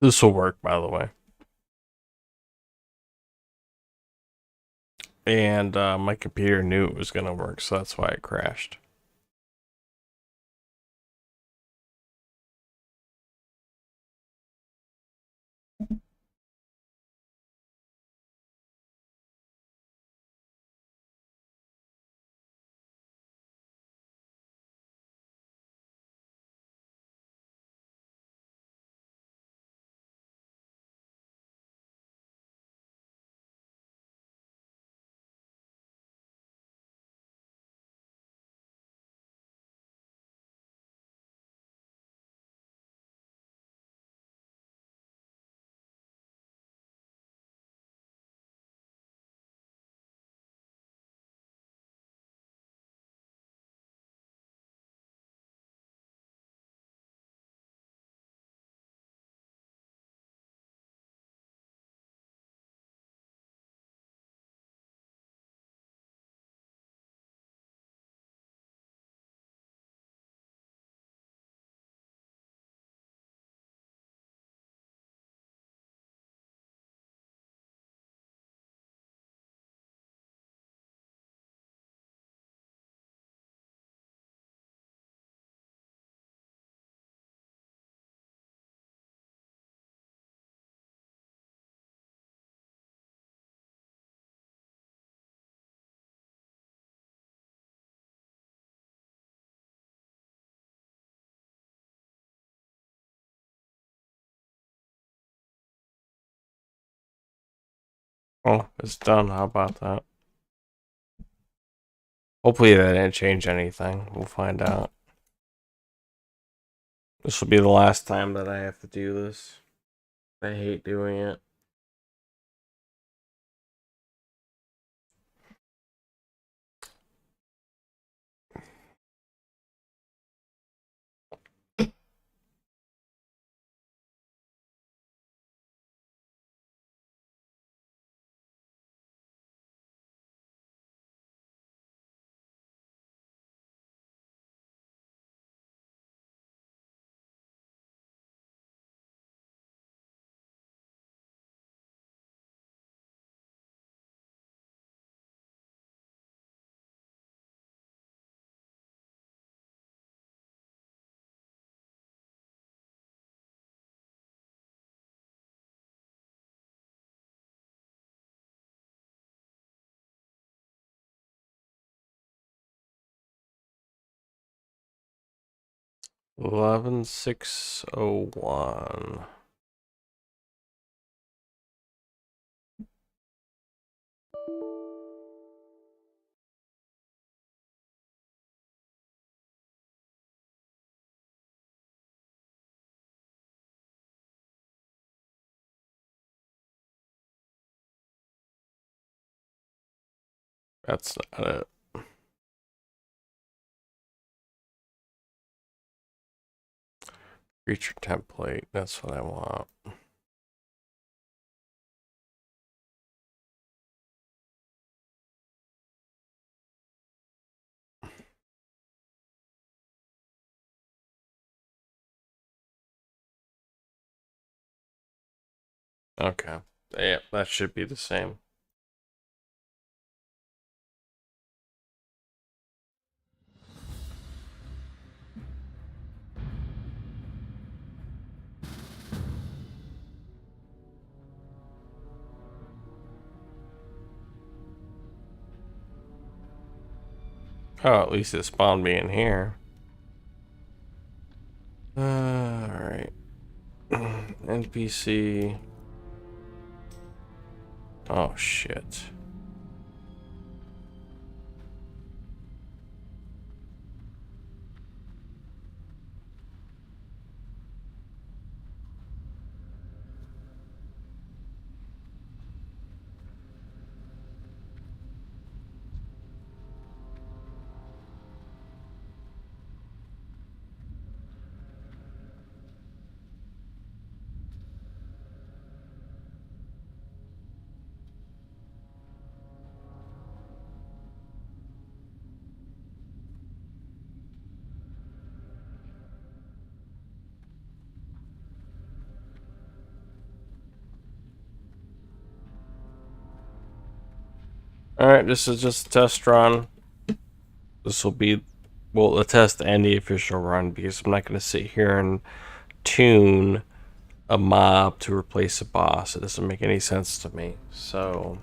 This will work, by the way. And my computer knew it was going to work, so that's why it crashed. Oh, it's done. How about that? Hopefully that didn't change anything. We'll find out. This will be the last time that I have to do this. I hate doing it. $11,601. That's not it. Creature template. That's what I want. Okay. Yeah, that should be the same. Oh, at least it spawned me in here. Alright. NPC. Oh, shit. Alright, this is just a test run. This will be, well, the test and the official run, because I'm not going to sit here and tune a mob to replace a boss. It doesn't make any sense to me. So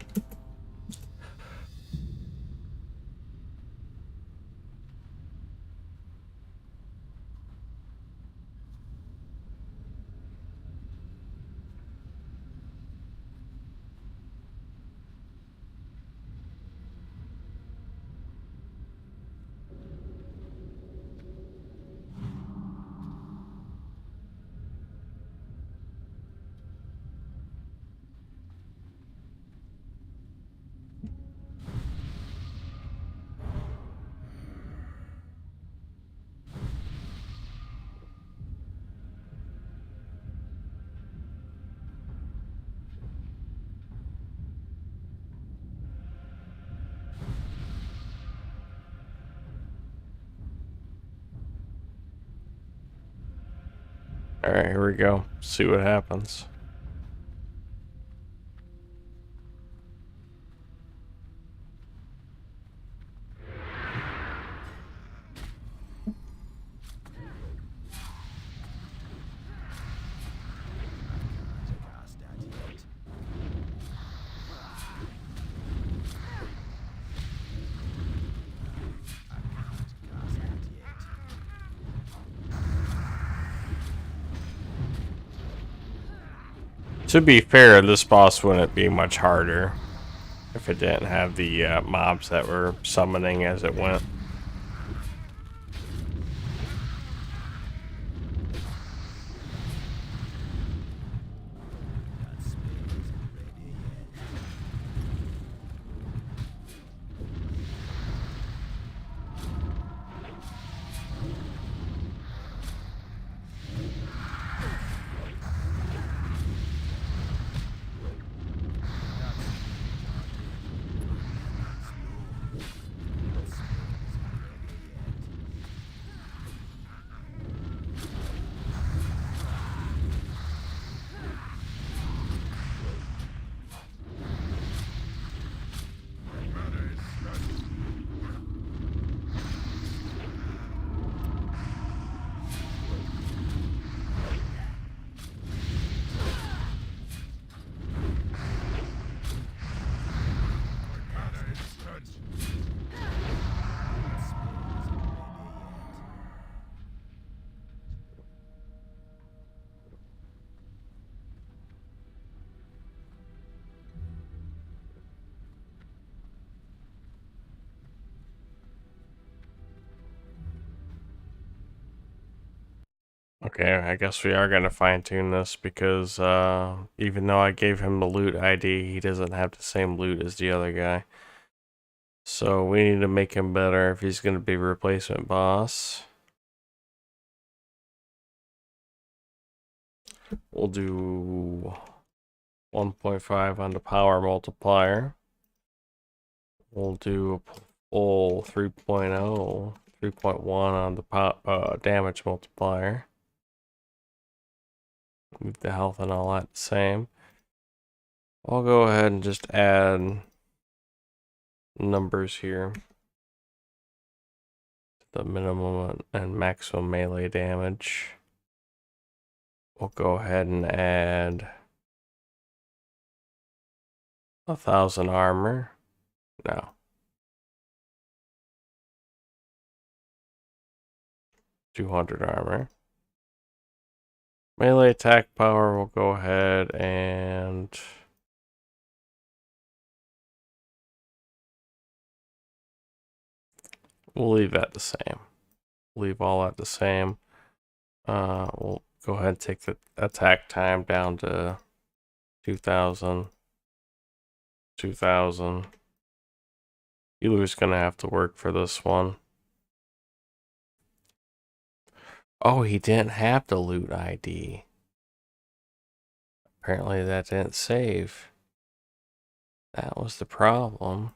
alright, here we go. See what happens. To be fair, this boss wouldn't be much harder if it didn't have the mobs that were summoning as it went. Okay, I guess we are going to fine tune this because even though I gave him the loot ID, he doesn't have the same loot as the other guy. So we need to make him better if he's going to be replacement boss. We'll do 1.5 on the power multiplier. We'll do a full 3.0, 3.1 on the damage multiplier. Leave the health and all that the same. I'll go ahead and just add numbers here. The minimum and maximum melee damage. We'll go ahead and add 1,000 armor. No. 200 armor. Melee attack power, we'll go ahead and we'll leave that the same. Leave all that the same. We'll go ahead and take the attack time down to 2,000. 2,000. Healer's gonna have to work for this one. Oh, he didn't have the loot ID. Apparently that didn't save. That was the problem.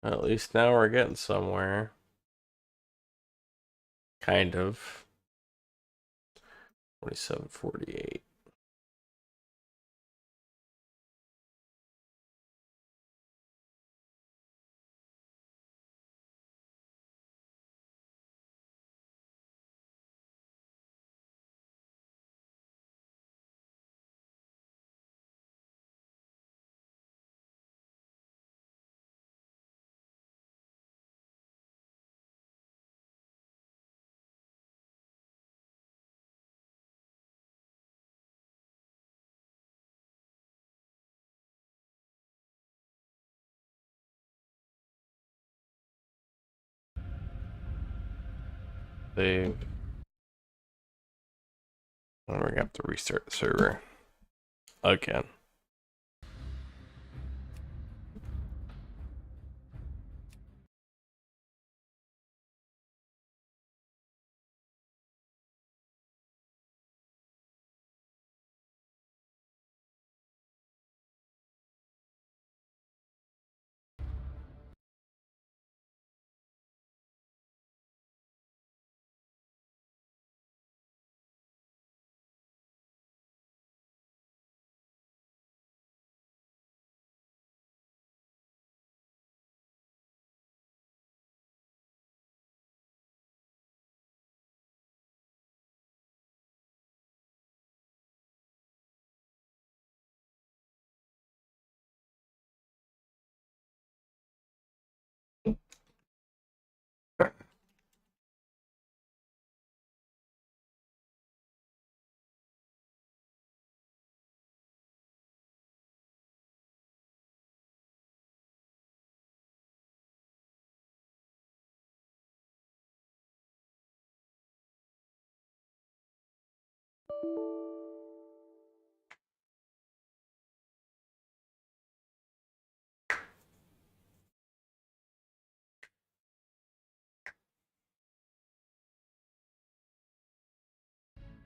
At least now we're getting somewhere. Kind of. 2748. Save. And we're gonna have to restart the server again.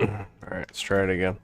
Alright, let's try it again.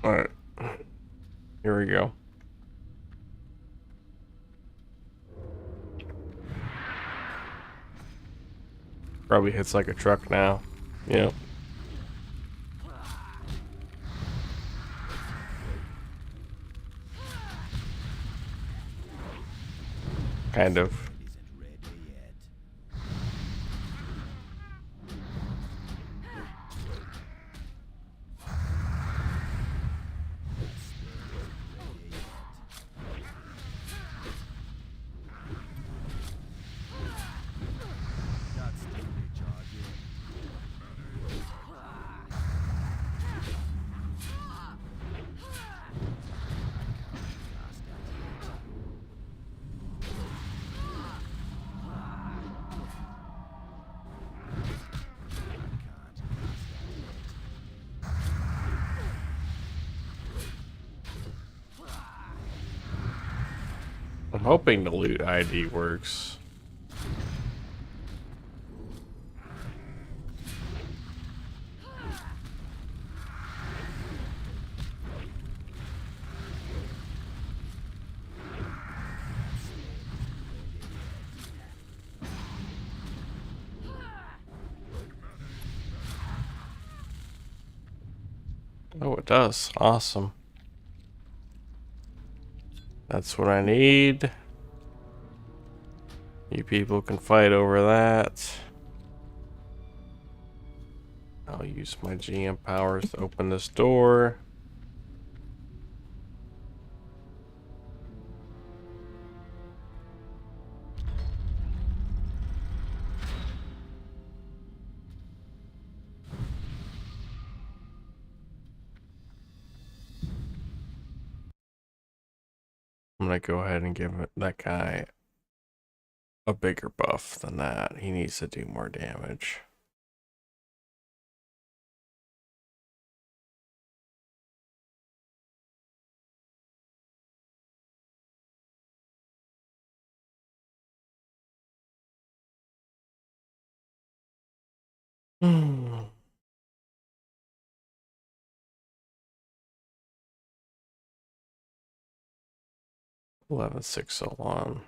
Alright, here we go. Probably hits like a truck now. Yep. Kind of. I'm hoping the loot ID works. Oh, it does. Awesome. That's what I need. You people can fight over that. I'll use my GM powers to open this door. gonna go ahead and give that guy a bigger buff than that. He needs to do more damage. Hmm. 11601.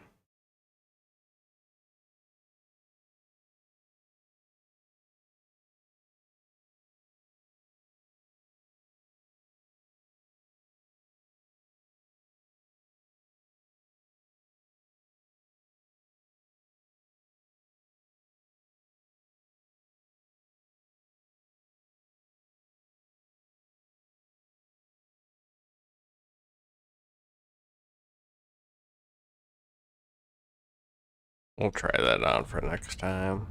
We'll try that on for next time.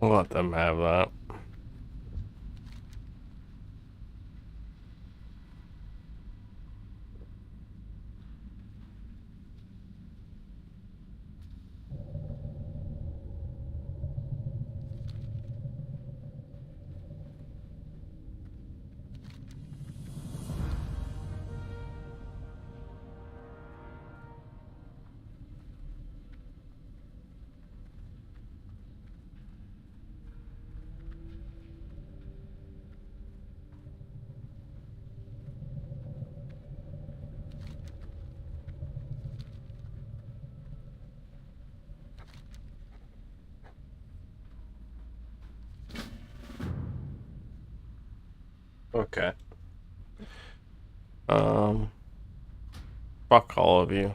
We'll let them have that. Okay. Fuck all of you.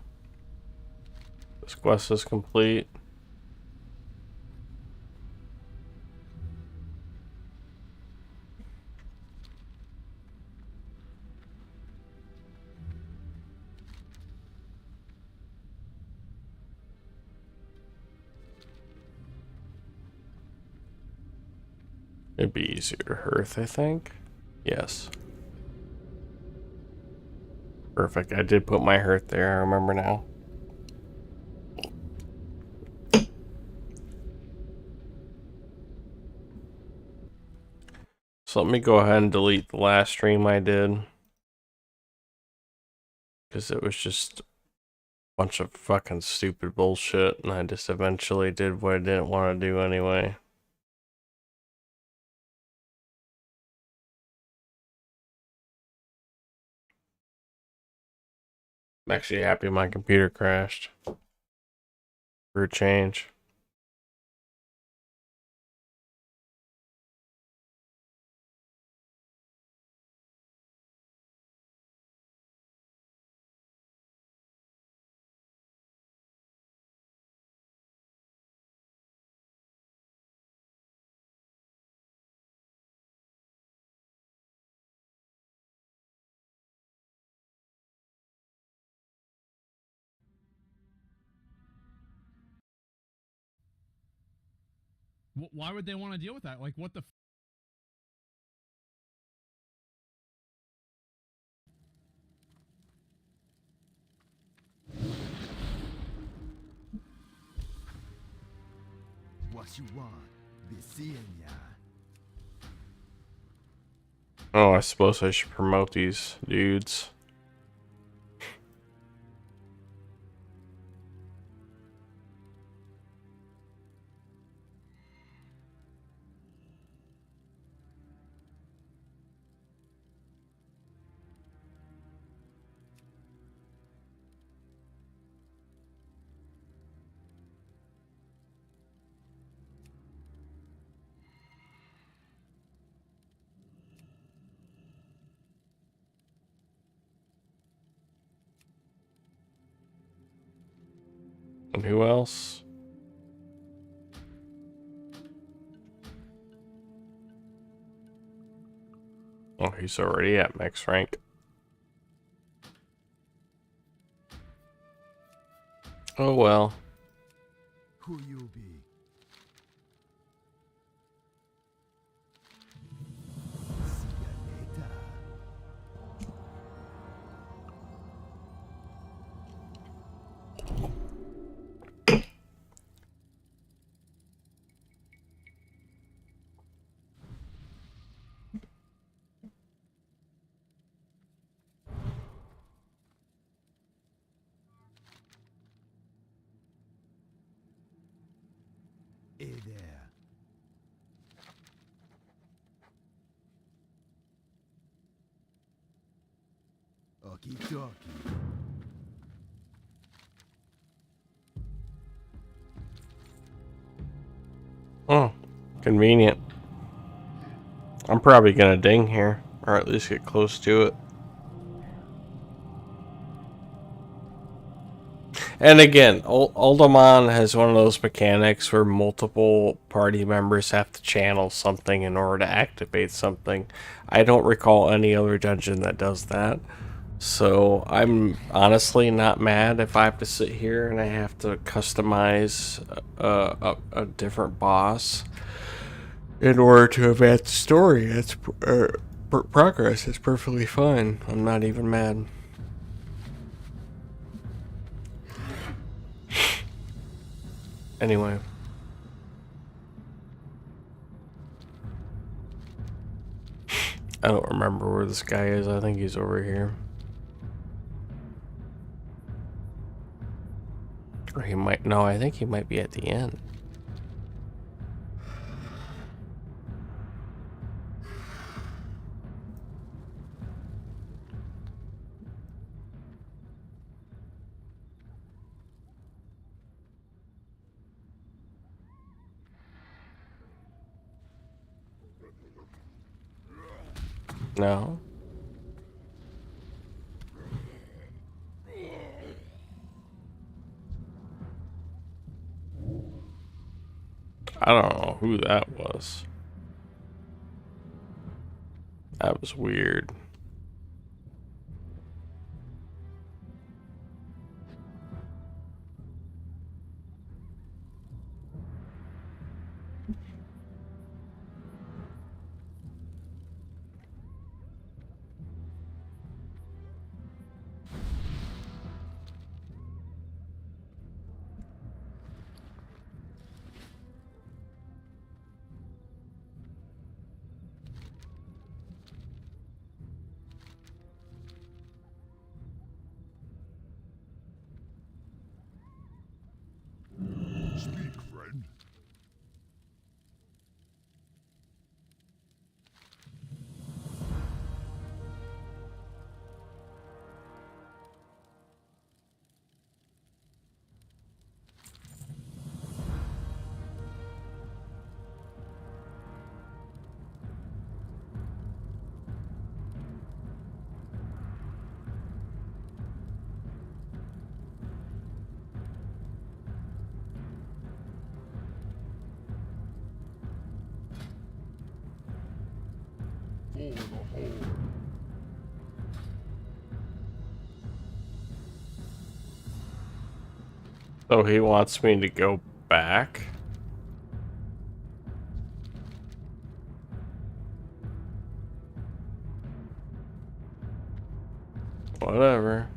This quest is complete. It'd be easier to hearth, I think. Yes. Perfect. I did put my hearth there, I remember now. So let me go ahead and delete the last stream I did. Because it was just a bunch of fucking stupid bullshit, and I just eventually did what I didn't want to do anyway. I'm actually happy my computer crashed. For a change. Why would they want to deal with that? Like, what the? What you want? Be seeing ya. Oh, I suppose I should promote these dudes. And who else? Oh, he's already at max rank. Oh well. Who you be? See ya later. Hey there. Okie dokie. Oh, convenient. I'm probably gonna ding here, or at least get close to it. And again, Uldaman has one of those mechanics where multiple party members have to channel something in order to activate something. I don't recall any other dungeon that does that. So I'm honestly not mad if I have to sit here and I have to customize a different boss in order to advance the story. It's progress. It's perfectly fine. I'm not even mad. Anyway. I don't remember where this guy is. I think he's over here. Or he might... No, I think he might be at the end. No. I don't know who that was. That was weird. Speak, friend. For the Horde. So he wants me to go back? Whatever.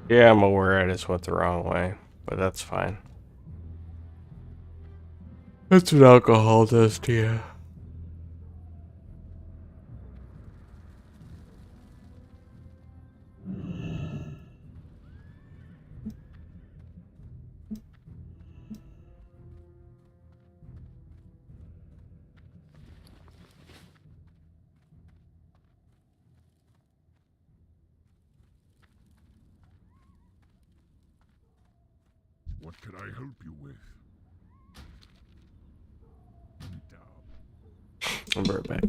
Yeah, I'm aware I just went the wrong way, but that's fine. That's what alcohol does to you. What can I help you with? I'll be right back.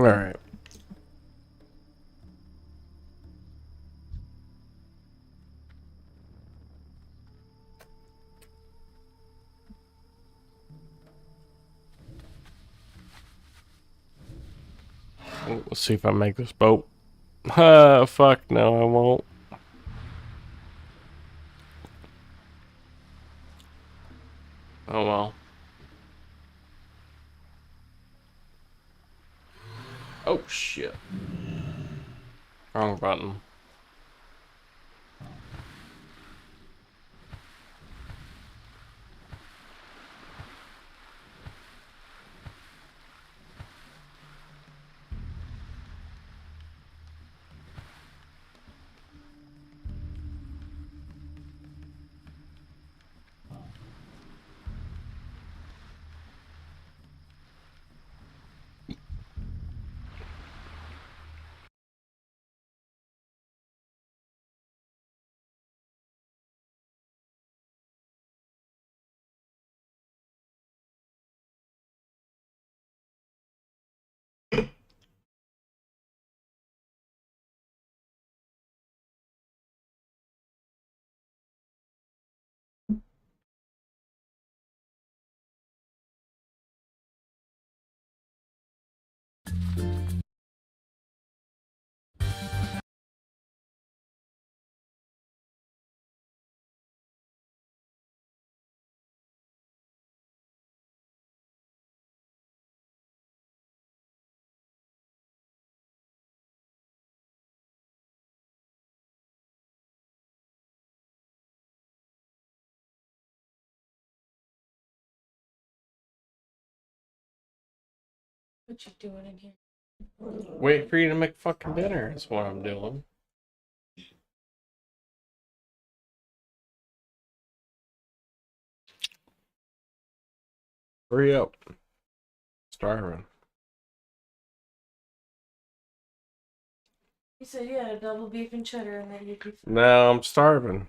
All right. Let's see if I make this boat. Fuck no, I won't. Oh well. Oh shit. Wrong button. What you doing in here? Wait for you to make fucking dinner is what I'm doing. Hurry up. Starving. You said you had a double beef and cheddar and then you'd be fine. No, I'm starving.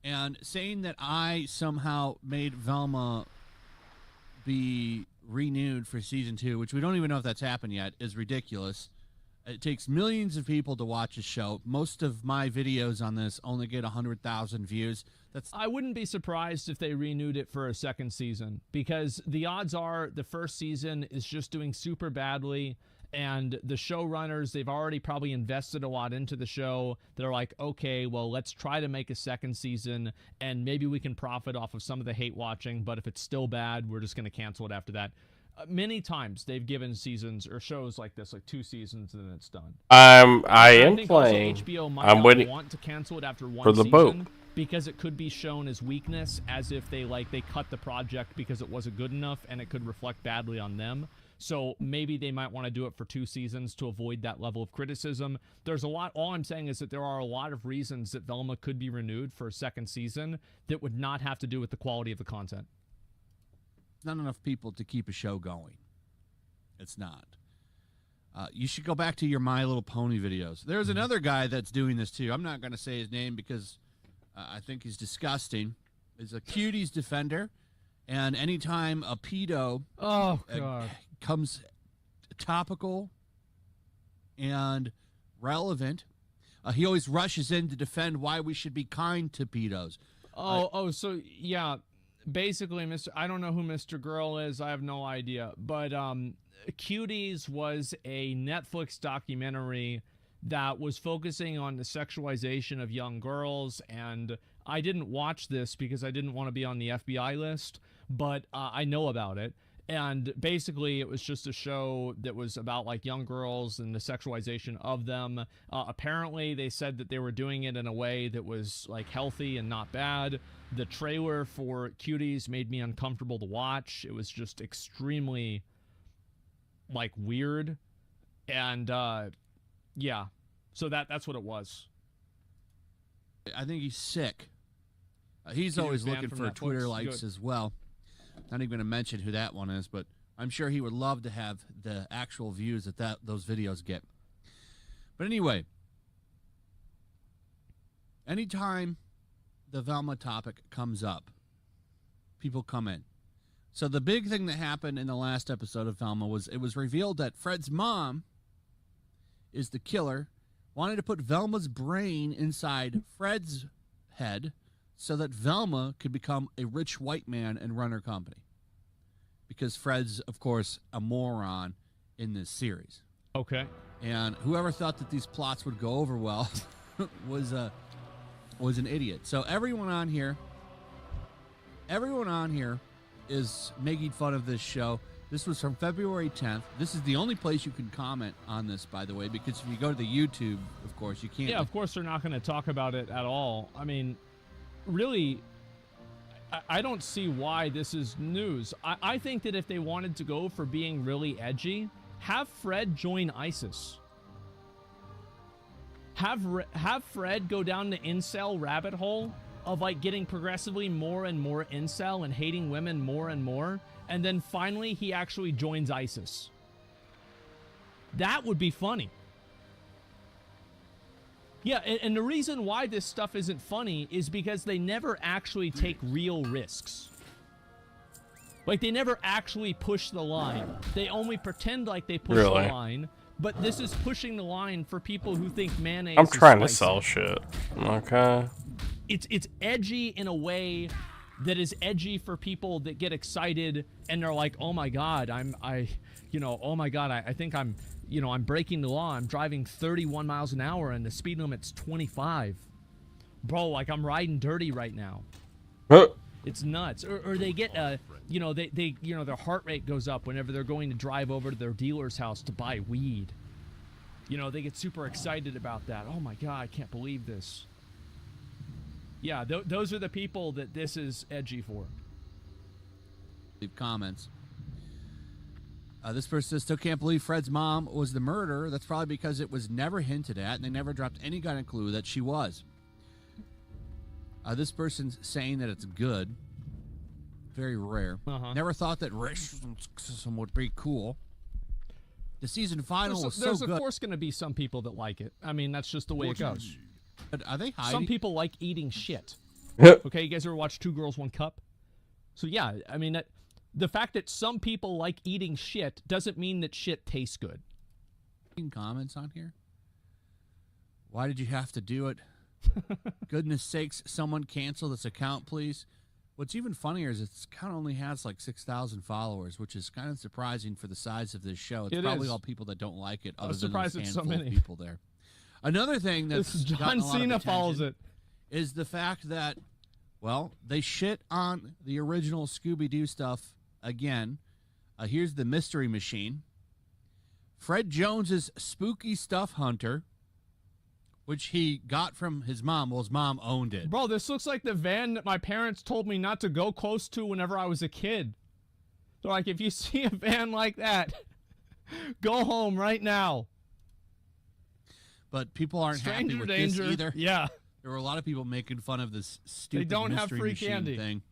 And saying that I somehow made Velma be renewed for season 2, which we don't even know if that's happened yet, is ridiculous. It takes millions of people to watch a show. Most of my videos on this only get 100,000 views. I wouldn't be surprised if they renewed it for a second season, because the odds are the first season is just doing super badly And the showrunners, they've already probably invested a lot into the show. They're like, okay, well, let's try to make a second season, and maybe we can profit off of some of the hate watching, but if it's still bad, we're just going to cancel it after that. Many times they've given seasons or shows like this, like 2 seasons, and then it's done. I am think playing. Also HBO might I'm not waiting want to cancel it after one for the season boat. because it could be shown as weakness, as if they cut the project because it wasn't good enough, and it could reflect badly on them. So maybe they might want to do it for 2 seasons to avoid that level of criticism. There's a lot. All I'm saying is that there are a lot of reasons that Velma could be renewed for a second season that would not have to do with the quality of the content. Not enough people to keep a show going. It's not. You should go back to your My Little Pony videos. There's another guy that's doing this too. I'm not going to say his name because I think he's disgusting. He's a cuties defender. And anytime a pedo comes topical and relevant, he always rushes in to defend why we should be kind to pedos. So yeah, basically, I don't know who Mr. Girl is. I have no idea. But Cuties was a Netflix documentary that was focusing on the sexualization of young girls, and I didn't watch this because I didn't want to be on the FBI list, but I know about it. And basically, it was just a show that was about like young girls and the sexualization of them. Apparently, they said that they were doing it in a way that was like healthy and not bad. The trailer for Cuties made me uncomfortable to watch. It was just extremely like weird. And yeah, so that's what it was. I think he's sick. He's always looking for Twitter likes as well. Not even going to mention who that one is, but I'm sure he would love to have the actual views that those videos get. But anyway, anytime the Velma topic comes up, people come in. So the big thing that happened in the last episode of Velma was it was revealed that Fred's mom is the killer, wanted to put Velma's brain inside Fred's head so that Velma could become a rich white man and run her company. Because Fred's, of course, a moron in this series. Okay. And whoever thought that these plots would go over well was an idiot. So everyone on here is making fun of this show. This was from February 10th. This is the only place you can comment on this, by the way, because if you go to the YouTube, of course, you can't. Yeah, of course they're not going to talk about it at all. I mean, really, I don't see why this is news. I think that if they wanted to go for being really edgy, have Fred join ISIS. Have Fred go down the incel rabbit hole of like getting progressively more and more incel and hating women more and more, and then finally he actually joins ISIS. That would be funny. Yeah, and the reason why this stuff isn't funny is because they never actually take real risks. Like, they never actually push the line. They only pretend like they push the line, but this is pushing the line for people who think mayonnaise is I'm trying to spicy. sell shit. Okay. It's edgy in a way that is edgy for people that get excited and they're like, oh my god, I think I'm breaking the law. I'm driving 31 miles an hour and the speed limit's 25. Bro, like I'm riding dirty right now. It's nuts. Or they get their heart rate goes up whenever they're going to drive over to their dealer's house to buy weed. They get super excited about that. Oh my god, I can't believe this. Yeah, those are the people that this is edgy for. Leave comments. This person says, still can't believe Fred's mom was the murderer. That's probably because it was never hinted at, and they never dropped any kind of clue that she was. This person's saying that it's good. Very rare. Never thought that racism would be cool. The season final was so good. There's, of course, going to be some people that like it. I mean, that's just the way it goes. But are they hiding? Some people like eating shit. Okay, you guys ever watch Two Girls, One Cup? So, yeah, I mean, the fact that some people like eating shit doesn't mean that shit tastes good. Comments on here? Why did you have to do it? Goodness sakes, someone cancel this account, please. What's even funnier is it's kind of only has like 6,000 followers, which is kind of surprising for the size of this show. It's probably all people that don't like it, other than those handful of people there. Another thing that's John Cena follows it is the fact that, well, they shit on the original Scooby-Doo stuff again. Here's the Mystery Machine. Fred Jones's Spooky Stuff Hunter, which he got from his mom. Well, his mom owned it. Bro, this looks like the van that my parents told me not to go close to whenever I was a kid. They're like, if you see a van like that, go home right now. But people aren't happy with this either. Yeah. There were a lot of people making fun of this stupid They don't have Mystery free Machine candy. thing.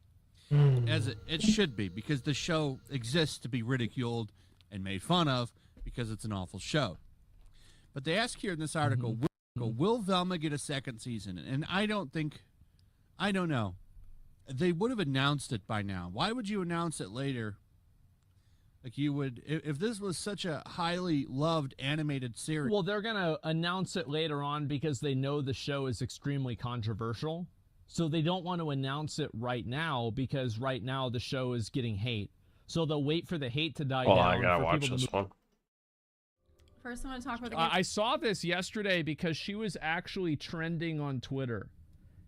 As it should be, because the show exists to be ridiculed and made fun of because it's an awful show. But they ask here in this article, will Velma get a second season? And I don't know. They would have announced it by now. Why would you announce it later? Like you would, if this was such a highly loved animated series. Well, they're going to announce it later on because they know the show is extremely controversial. So they don't want to announce it right now because right now the show is getting hate. So they'll wait for the hate to die down. I gotta for watch people this to one. First, I want to talk about the I saw this yesterday because she was actually trending on Twitter.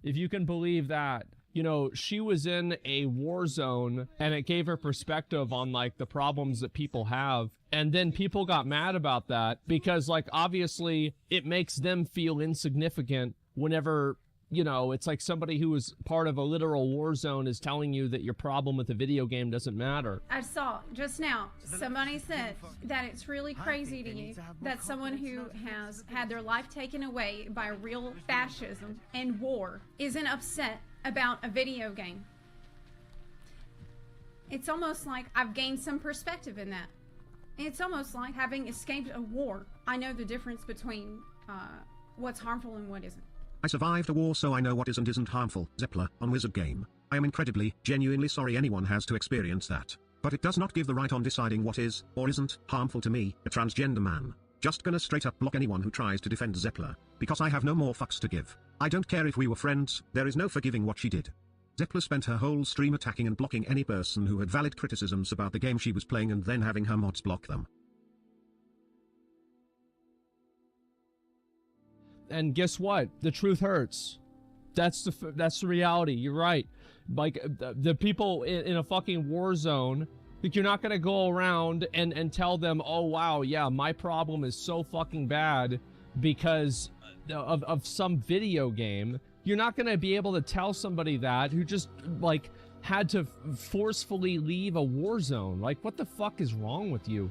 If you can believe that. You know, she was in a war zone and it gave her perspective on like the problems that people have. And then people got mad about that because like obviously it makes them feel insignificant whenever, you know, it's like somebody who was part of a literal war zone is telling you that your problem with a video game doesn't matter. I saw just now somebody said that it's really crazy to you that someone who has had their life taken away by real fascism and war isn't upset about a video game. It's almost like I've gained some perspective in that. It's almost like having escaped a war. I know the difference between what's harmful and what isn't. I survived a war, so I know what is and isn't harmful. Zeppler on Wizard Game. I am incredibly, genuinely sorry anyone has to experience that. But it does not give the right on deciding what is, or isn't, harmful to me, a transgender man. Just gonna straight up block anyone who tries to defend Zeppler, because I have no more fucks to give. I don't care if we were friends, there is no forgiving what she did. Zeppler spent her whole stream attacking and blocking any person who had valid criticisms about the game she was playing and then having her mods block them. And guess what? The truth hurts. That's the reality. You're right. Like the people in a fucking war zone, like you're not gonna go around and tell them, oh wow, yeah, my problem is so fucking bad because of some video game. You're not gonna be able to tell somebody that who just like had to forcefully leave a war zone. Like what the fuck is wrong with you?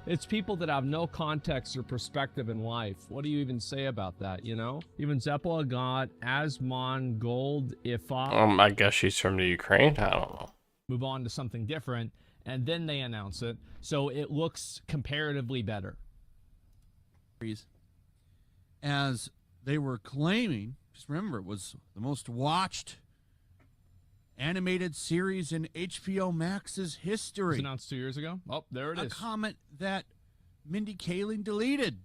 It's people that have no context or perspective in life. What do you even say about that, you know? Even Zeppela got Asmon Gold Ifa. I guess she's from the Ukraine? I don't know. Move on to something different, and then they announce it, so it looks comparatively better. As they were claiming, just remember, it was the most watched animated series in HBO Max's It was history. announced 2 years ago. Oh, there it A is. comment that Mindy Kaling deleted.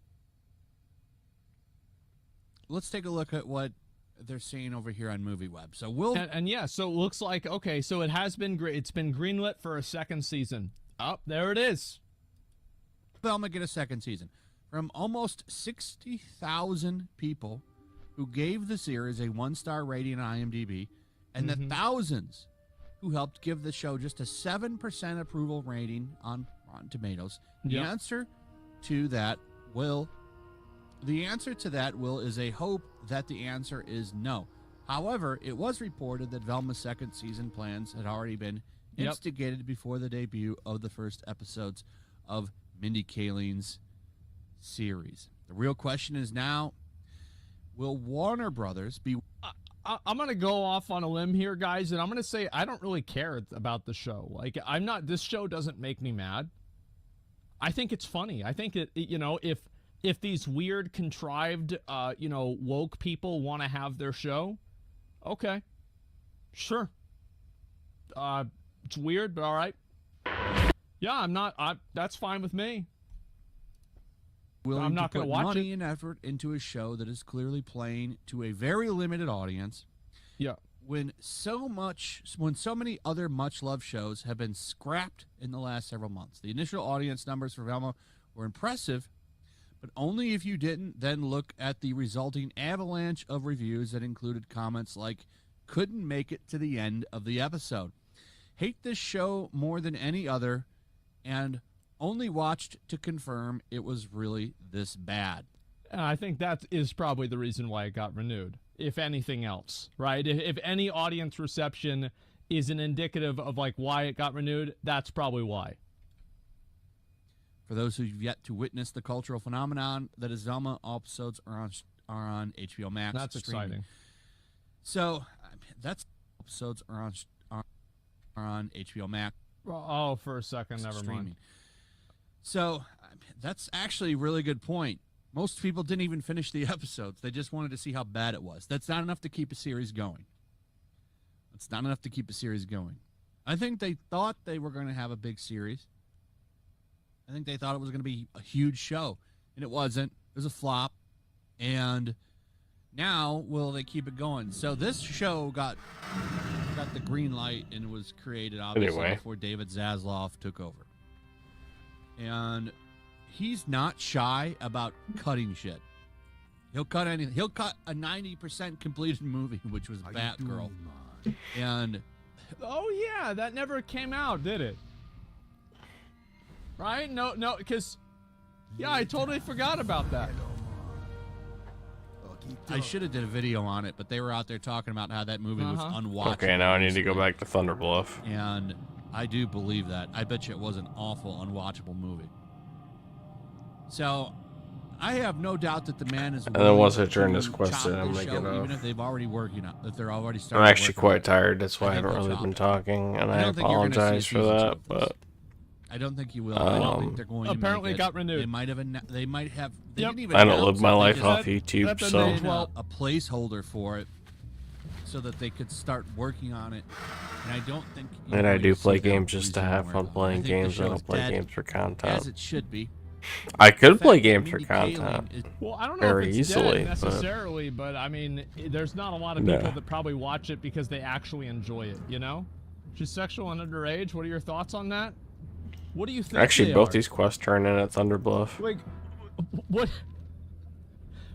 Let's take a look at what they're saying over here on MovieWeb. So And yeah, so it looks like, okay, so it has been it's been greenlit for a second season. Oh, there it is. Velma get a second season from almost 60,000 people who gave the series a 1-star rating on IMDb, and the thousands who helped give the show just a 7% approval rating on Rotten Tomatoes. The answer to that will is a hope that the answer is no. However, it was reported that Velma's second season plans had already been instigated before the debut of the first episodes of Mindy Kaling's series. The real question is now, will Warner Brothers be... I'm going to go off on a limb here, guys, and I'm going to say I don't really care about the show. Like, this show doesn't make me mad. I think it's funny. I think if these weird, contrived, woke people want to have their show, okay, sure. It's weird, but all right. Yeah, that's fine with me. I'm not going to put watch money and effort into a show that is clearly playing to a very limited audience. Yeah. when so many other much-loved shows have been scrapped in the last several months. The initial audience numbers for Velma were impressive, but only if you didn't then look at the resulting avalanche of reviews that included comments like, couldn't make it to the end of the episode, hate this show more than any other, and only watched to confirm it was really this bad. I think that is probably the reason why it got renewed, if anything else, right? If any audience reception is an indicative of like why it got renewed, that's probably why. For those who've yet to witness the cultural phenomenon that is Velma, all episodes are on HBO Max. That's streaming. exciting. So episodes are on HBO Max. Oh, for a second, never mind. So that's actually a really good point. Most people didn't even finish the episodes. They just wanted to see how bad it was. That's not enough to keep a series going. It's not enough to keep a series going. I think they thought they were going to have a big series. I think they thought it was going to be a huge show, and it wasn't. It was a flop. And now, will they keep it going? So this show got the green light and was created, obviously, before David Zaslav took over. And he's not shy about cutting shit. He'll cut anything. He'll cut a 90% completed movie, which was Batgirl. And oh yeah, that never came out, did it? Right? No, because yeah, I totally forgot about that. I should have did a video on it, but they were out there talking about how that movie was unwatchable. Okay, now I need to go back to Thunderbluff. And I do believe that. I bet you it was an awful, unwatchable movie. So, I have no doubt that the man is. And then once I turn this quest in, I'm gonna get off. Even if they've already working on, if they're already starting. I'm actually quite tired. That's why I haven't really been talking, and I apologize for that. But I don't think you will. I don't think they're going to. Apparently, make it got renewed. They might have. They might have. They Yep. didn't even I don't announce live my it. They life just off YouTube, so made a placeholder for it, so that they could start working on it. And I don't think. And I do play games just to have fun playing games. I don't play games for as content. it should be. I could In play fact, games for Mindy content. Kaling is- Well, I don't know Very if it's easily, dead but- necessarily, but I mean, there's not a lot of people that probably watch it because they actually enjoy it, you know? She's sexual and underage. What are your thoughts on that? What do you think? Actually, they both are? these quests turn in at Thunderbluff. Like, what?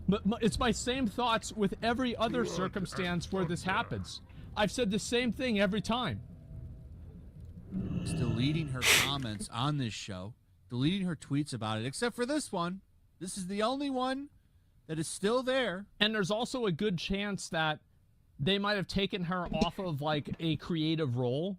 But it's my same thoughts with every other circumstance where this happens. I've said the same thing every time. deleting her comments on this show, deleting her tweets about it, except for this one. This is the only one that is still there. And there's also a good chance that they might have taken her off of like a creative role.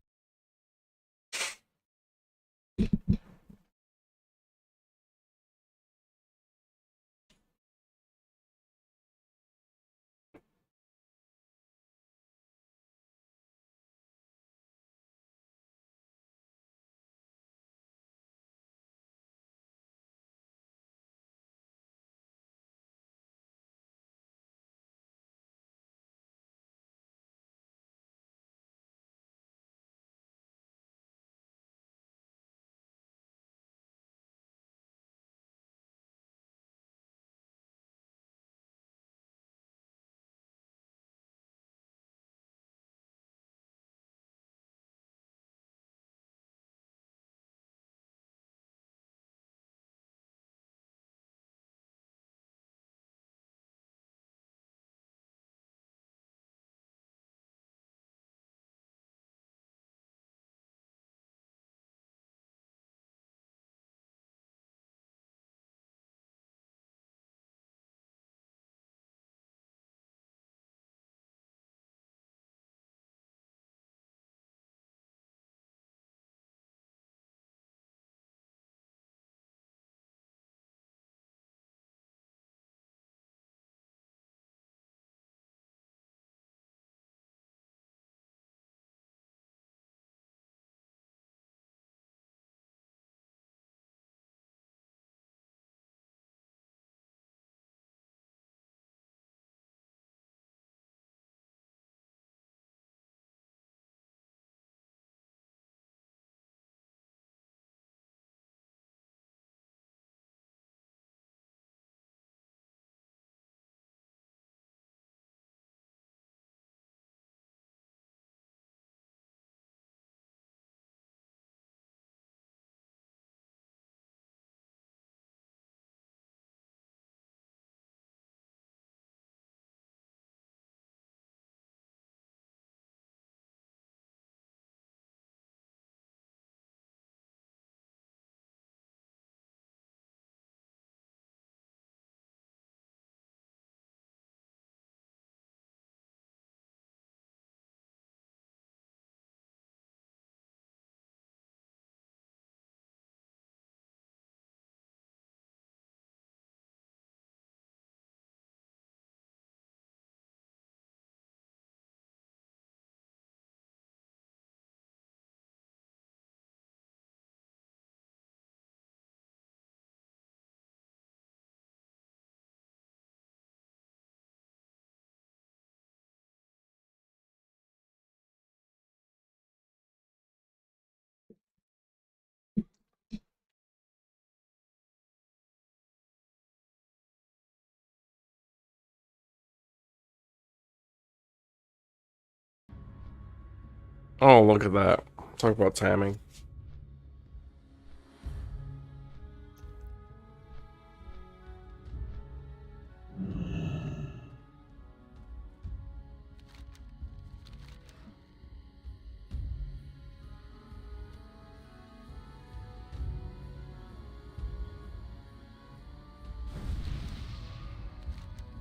Oh, look at that. Talk about timing.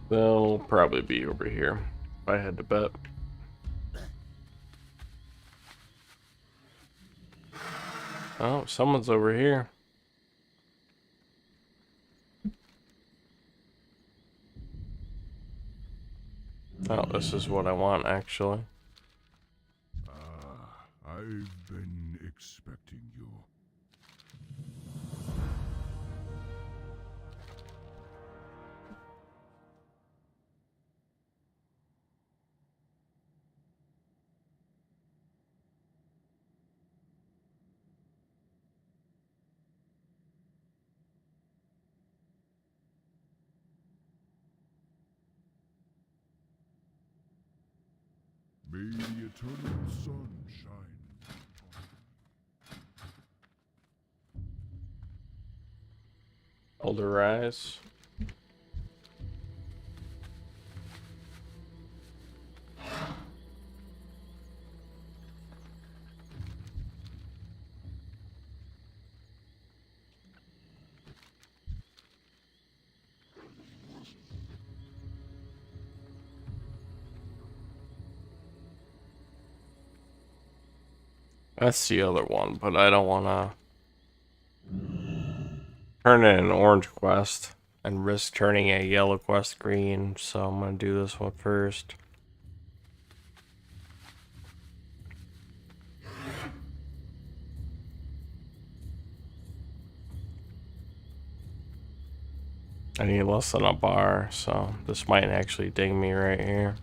They'll probably be over here if I had to bet. Oh, someone's over here. Oh, this is what I want, actually. I've been expecting you. May the eternal sun shine. Elder Rise. That's the other one, but I don't want to turn in an orange quest and risk turning a yellow quest green, so I'm going to do this one first. I need less than a bar, so this might actually ding me right here.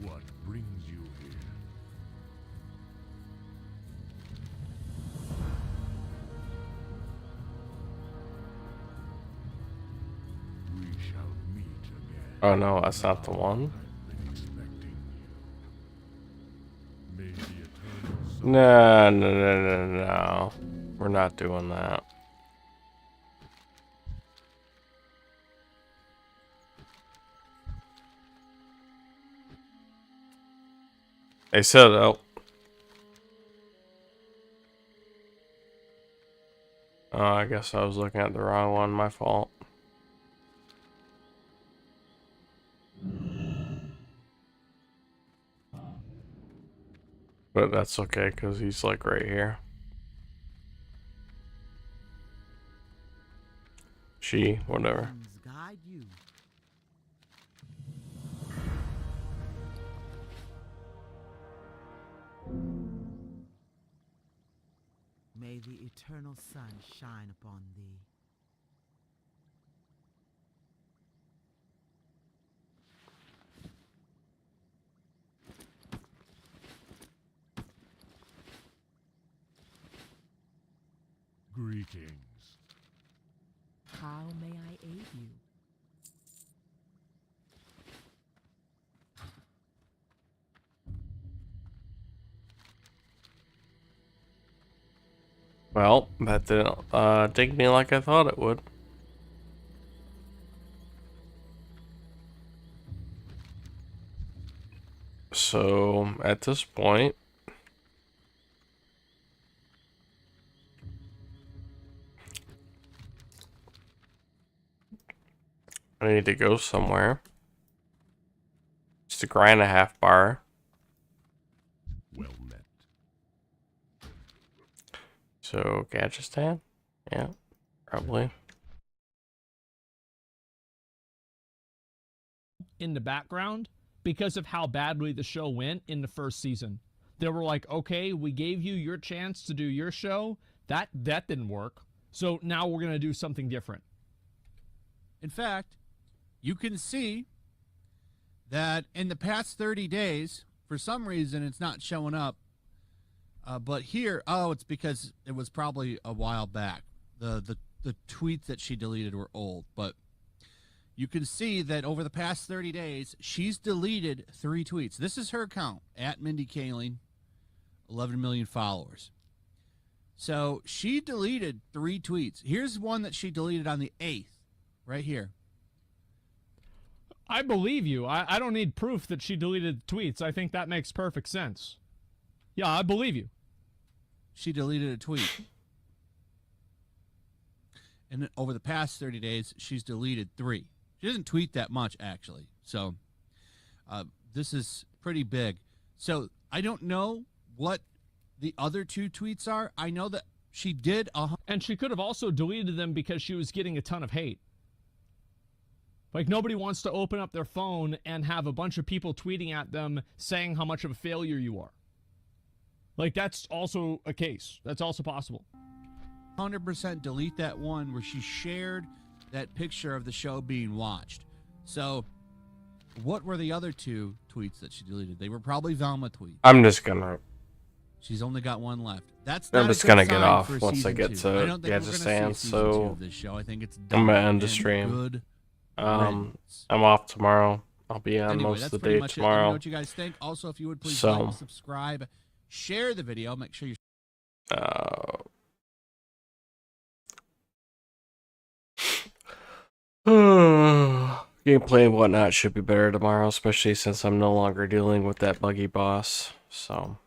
What brings you here? We shall meet again. Oh no, that's not the one. I've been expecting you. May the eternal sun No. We're not doing that. They said, oh. Oh, I guess I was looking at the wrong one. My fault. But that's okay, because he's like right here. She, whatever. Guide you. May the eternal sun shine upon thee. Greetings. How may I aid you? Well, that didn't dig me like I thought it would. So, at this point, I need to go somewhere. Just to grind a half bar. Well met. So, Gadgetan? Yeah, probably. In the background because of how badly the show went in the first season. They were like, okay, we gave you your chance to do your show. That didn't work. So now we're going to do something different. In fact, you can see that in the past 30 days, for some reason, it's not showing up. But here, oh, it's because it was probably a while back. the tweets that she deleted were old, but you can see that over the past 30 days, she's deleted 3 tweets. This is her account, at Mindy Kaling, 11 million followers. So she deleted 3 tweets. Here's one that she deleted on the 8th, right here. I believe you. I don't need proof that she deleted tweets. I think that makes perfect sense. Yeah, I believe you. She deleted a tweet. And then over the past 30 days, she's deleted 3. She doesn't tweet that much, actually. So this is pretty big. So I don't know what the other 2 tweets are. I know that she did And she could have also deleted them because she was getting a ton of hate. Like, nobody wants to open up their phone and have a bunch of people tweeting at them saying how much of a failure you are. Like, that's also a case. That's also possible. 100% delete that one where she shared that picture of the show being watched. So what were the other 2 tweets that she deleted? They were probably Velma tweets. I'm just gonna. She's only got 1 left. That's I'm not just a good gonna get sign off for once I season get 2. to I don't think we're Gadget gonna see Stand, season so 2 of this show. I think it's I'm done. gonna end the And stream. Good I'm riddance. off tomorrow. I'll be on Anyway, most that's of the pretty day much it. Let me know tomorrow. what you guys think. Also, if you would please So- like, subscribe, share the video. Make sure you Gameplay and whatnot should be better tomorrow, especially since I'm no longer dealing with that buggy boss. So,